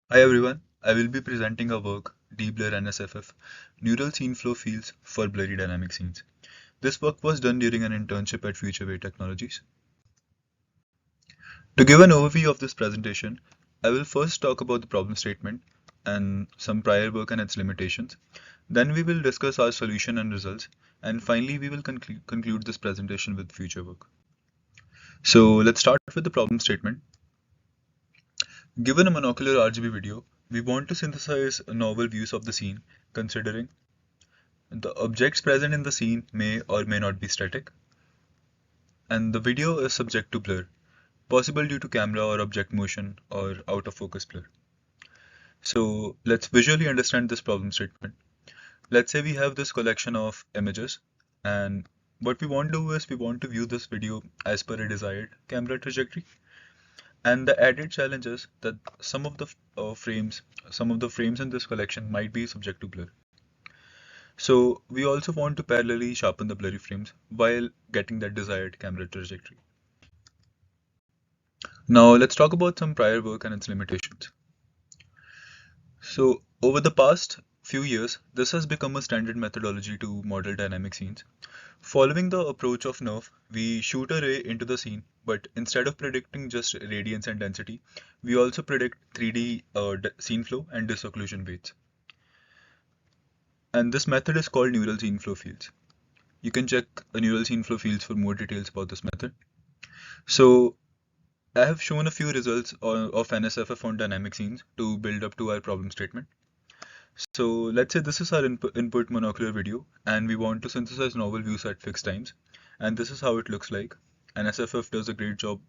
Hi everyone, I will be presenting a work, Deblur-NSFF, Neural Scene Flow Fields for Blurry Dynamic Scenes. This work was done during an internship at FutureWay Technologies. To give an overview of this presentation, I will first talk about the problem statement and some prior work and its limitations. Then we will discuss our solution and results, and finally we will conclude this presentation with future work. So let's start with the problem statement. Given a monocular RGB video, we want to synthesize novel views of the scene, considering the objects present in the scene may or may not be static, and the video is subject to blur, possible due to camera or object motion or out of focus blur. So let's visually understand this problem statement. Let's say we have this collection of images, and what we want to do is we want to view this video as per a desired camera trajectory. And the added challenge is that some of the frames in this collection might be subject to blur. So we also want to parallelly sharpen the blurry frames while getting that desired camera trajectory. Now let's talk about some prior work and its limitations. So over the past few years, this has become a standard methodology to model dynamic scenes. Following the approach of NeRF, we shoot a ray into the scene, but instead of predicting just radiance and density, we also predict 3D scene flow and disocclusion weights. And this method is called neural scene flow fields. You can check neural scene flow fields for more details about this method. So I have shown a few results of NSFF on dynamic scenes to build up to our problem statement. So let's say this is our input monocular video and we want to synthesize novel views at fixed times. And this is how it looks like. NSFF does a great job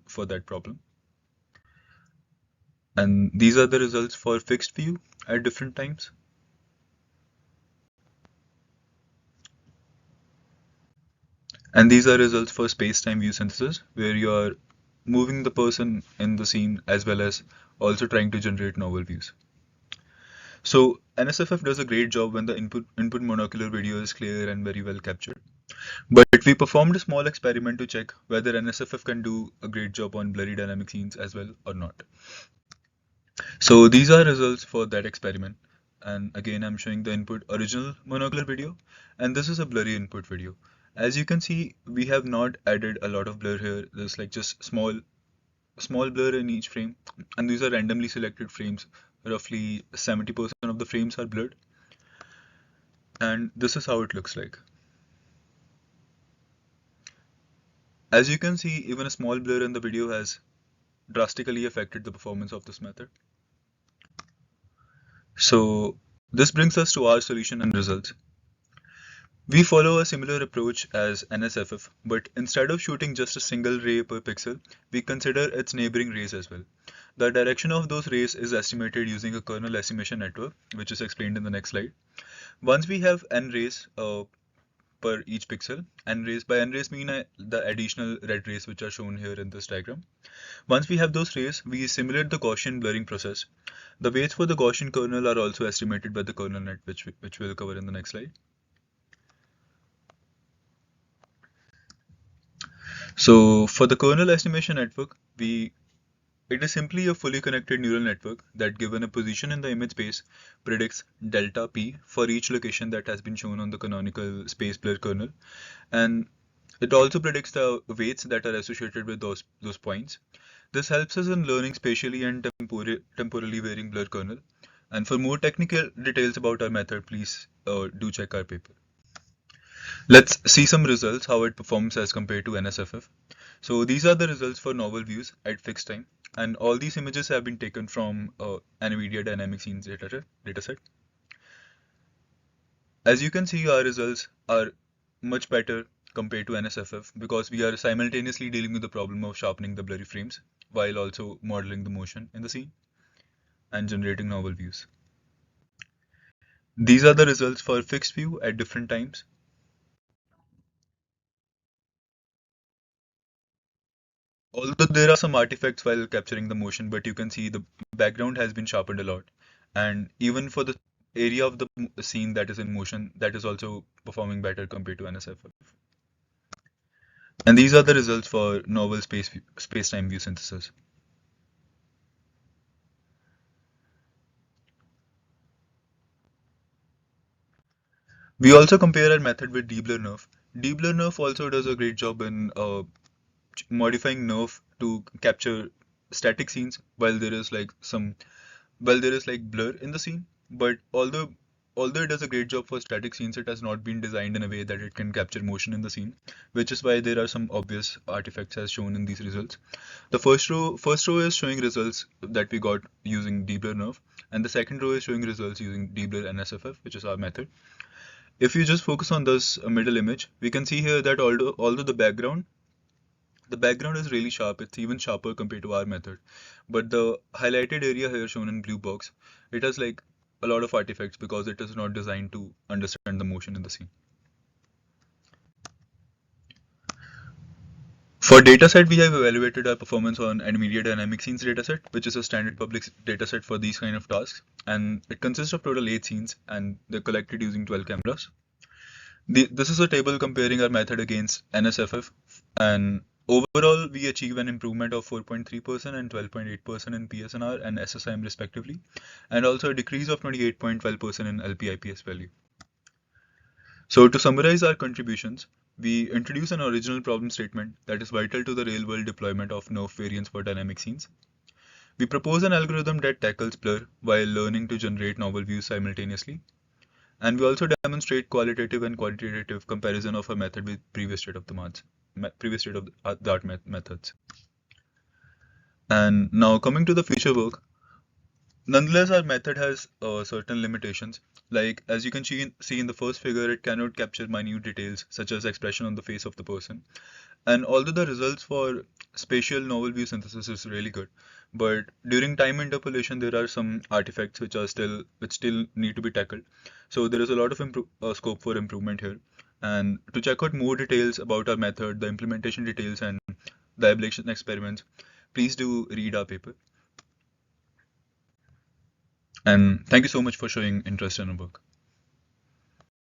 for that problem. And these are the results for fixed view at different times. And these are results for space-time view synthesis, where you are moving the person in the scene as well as also trying to generate novel views. So NSFF does a great job when the input monocular video is clear and very well captured. But we performed a small experiment to check whether NSFF can do a great job on blurry dynamic scenes as well or not. So these are results for that experiment. And again, I'm showing the input original monocular video, and this is a blurry input video. As you can see, we have not added a lot of blur here. There's like just small blur in each frame, and these are randomly selected frames. Roughly 70% of the frames are blurred, and this is how it looks like. As you can see, even a small blur in the video has drastically affected the performance of this method. So this brings us to our solution and results. We follow a similar approach as NSFF, but instead of shooting just a single ray per pixel, we consider its neighboring rays as well. The direction of those rays is estimated using a kernel estimation network, which is explained in the next slide. Once we have n rays per each pixel, n rays by n rays mean the additional red rays which are shown here in this diagram. Once we have those rays, we simulate the Gaussian blurring process. The weights for the Gaussian kernel are also estimated by the kernel net, which we'll cover in the next slide. So for the kernel estimation network, it is simply a fully connected neural network that, given a position in the image space, predicts delta p for each location that has been shown on the canonical space blur kernel, and it also predicts the weights that are associated with those points. This helps us in learning spatially and temporally varying blur kernel. And for more technical details about our method, please do check our paper. Let's see some results, how it performs as compared to NSFF. So these are the results for novel views at fixed time. And all these images have been taken from NVIDIA Dynamic Scene dataset. As you can see, our results are much better compared to NSFF because we are simultaneously dealing with the problem of sharpening the blurry frames while also modeling the motion in the scene and generating novel views. These are the results for fixed view at different times. Although there are some artifacts while capturing the motion, but you can see the background has been sharpened a lot. And even for the area of the scene that is in motion, that is also performing better compared to NSFF. And these are the results for novel space-time view synthesis. We also compare our method with Deblur-NeRF. Deblur-NeRF also does a great job in modifying NeRF to capture static scenes while there is like blur in the scene. But although it does a great job for static scenes, it has not been designed in a way that it can capture motion in the scene, which is why there are some obvious artifacts as shown in these results. The first row is showing results that we got using Deblur-NeRF, and the second row is showing results using Deblur-NSFF, which is our method. If you just focus on this middle image, we can see here that although the background is really sharp, it's even sharper compared to our method. But the highlighted area here shown in blue box, it has like a lot of artifacts because it is not designed to understand the motion in the scene. For dataset, we have evaluated our performance on NVIDIA Dynamic Scenes dataset, which is a standard public dataset for these kind of tasks. And it consists of total 8 scenes and they're collected using 12 cameras. This is a table comparing our method against NSFF, and overall we achieve an improvement of 4.3% and 12.8% in PSNR and SSIM respectively, and also a decrease of 28.12% in LPIPS value. So to summarize our contributions, we introduce an original problem statement that is vital to the real-world deployment of NeRF variants for dynamic scenes. We propose an algorithm that tackles blur while learning to generate novel views simultaneously. And we also demonstrate qualitative and quantitative comparison of a method with previous state of the art methods. And now coming to the future work, nonetheless our method has certain limitations. Like as you can see in the first figure, it cannot capture minute details such as expression on the face of the person. And although the results for spatial novel view synthesis is really good, but during time interpolation there are some artifacts which still need to be tackled. So there is a lot of scope for improvement here. And to check out more details about our method, the implementation details, and the ablation experiments, please do read our paper. And thank you so much for showing interest in our work.